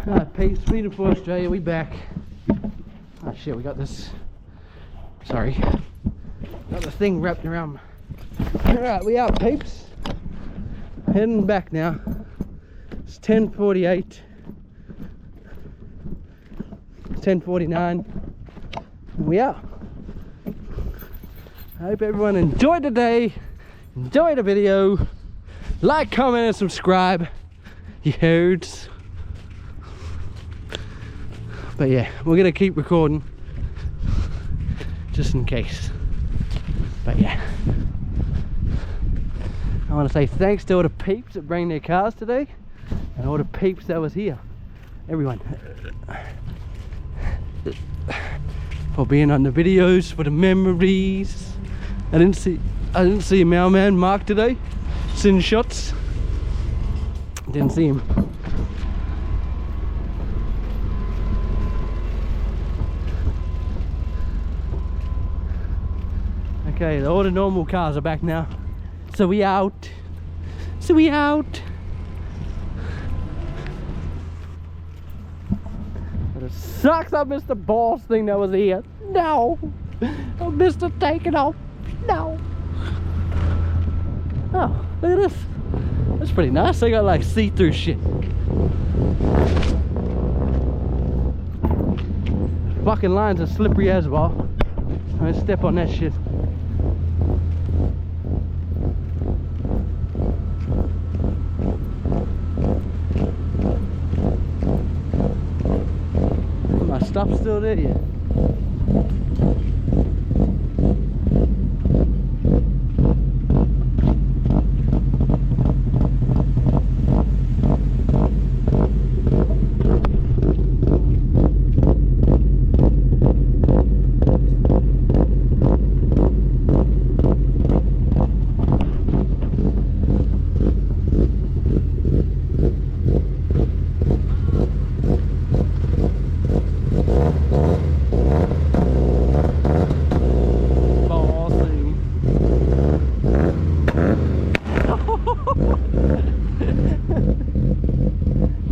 Alright, peeps, speeding for Australia, we back. Oh shit, we got this. Sorry. Got the thing wrapped around. Alright, we out, peeps. Heading back now. It's 10:48. 10:49. And we out. I hope everyone enjoyed the day. Enjoy the video. Like, comment, and subscribe. You herds. But yeah, we're gonna keep recording just in case. But yeah, I want to say thanks to all the peeps that bring their cars today, and all the peeps that was here. Everyone, for being on the videos, for the memories. I didn't see Mailman Mark today. Sending shots. Didn't see him. Okay, all the normal cars are back now. So we out. So we out. But it sucks I missed the boss thing that was here. No. I missed it taking off. No. Oh, look at this. That's pretty nice. They got like see-through shit. Fucking lines are slippery as well. I'm gonna step on that shit. My stuff's still there yet.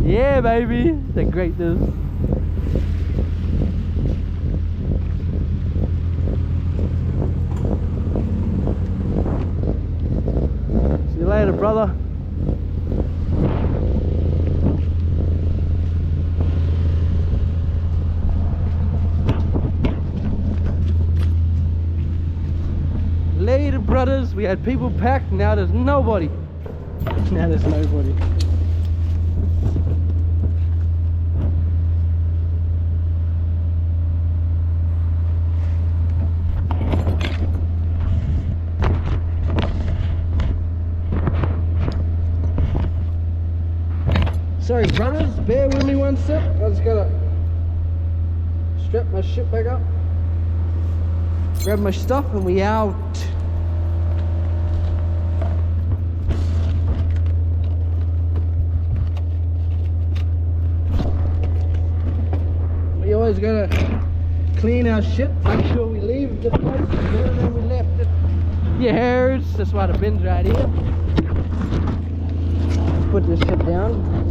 Yeah, baby, the greatness. See you later, brother. Later, brothers. We had people packed. Now there's nobody. Now there's nobody. Sorry, brothers, bear with me one sec. I just gotta strap my shit back up, grab my stuff, and we out. We always gotta clean our shit, make sure we leave the place better than we left it. Yeah, herds, that's why the bin's right here. Put this shit down.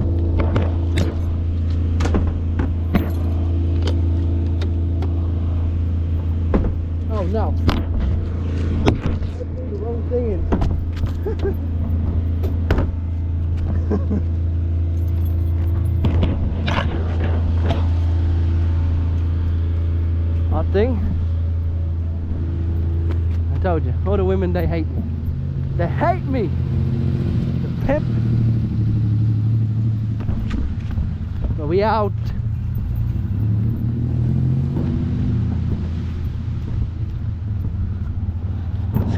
Oh no. I threw the wrong thing in. Hot thing. I told you, all the women, they hate me. They hate me. The pimp. But we out.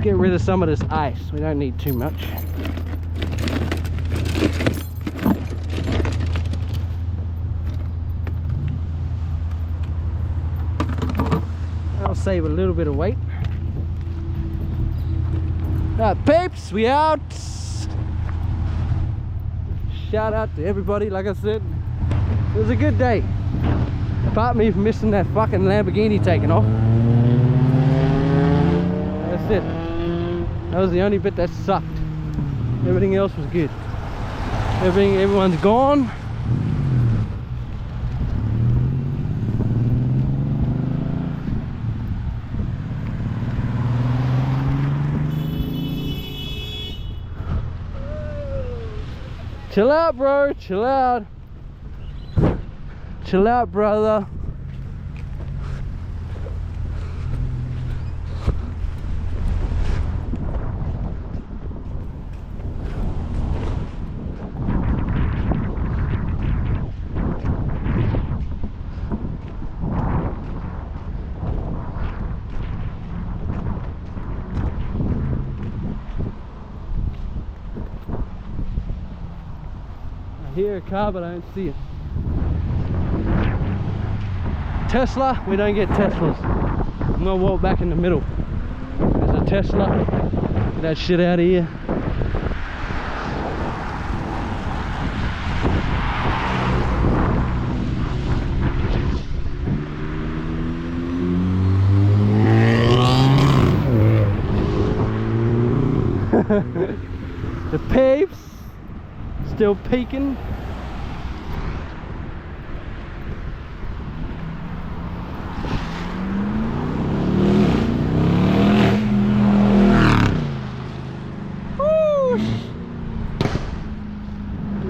Get rid of some of this ice. We don't need too much. I'll save a little bit of weight. Alright, peeps, we out. Shout out to everybody. Like I said, it was a good day. Apart me from missing that fucking Lamborghini taking off. That's it. That was the only bit that sucked. Everything else was good. Everyone's gone. Chill out, bro. Chill out. Chill out, brother. I hear a car, but I don't see it. Tesla, we don't get Teslas. I'm gonna walk back in the middle. There's a Tesla. Get that shit out of here. The papes still peeking.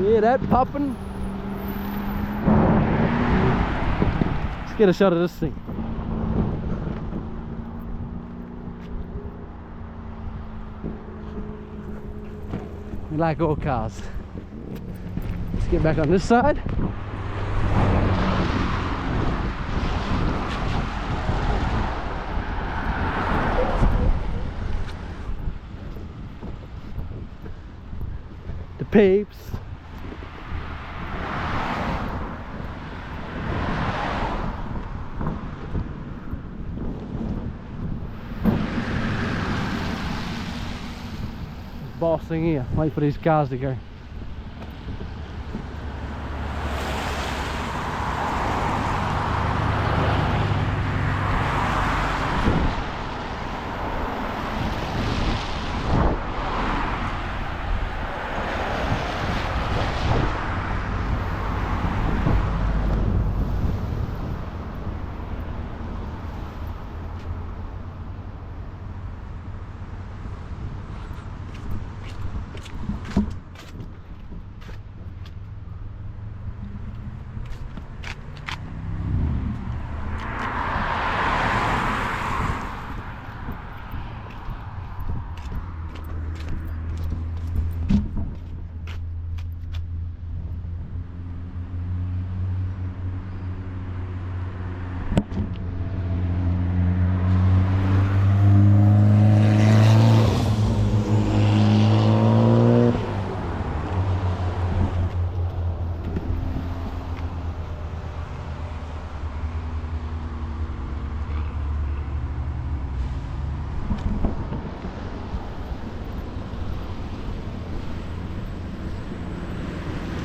Yeah, that popping. Let's get a shot of this thing. We like all cars. Let's get back on this side. The peeps. Boss thing here. Wait for these cars to go.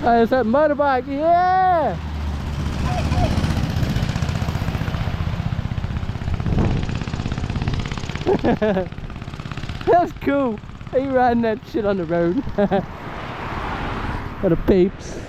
Hey, it's that motorbike, yeah! That's cool. He riding that shit on the road. For the peeps.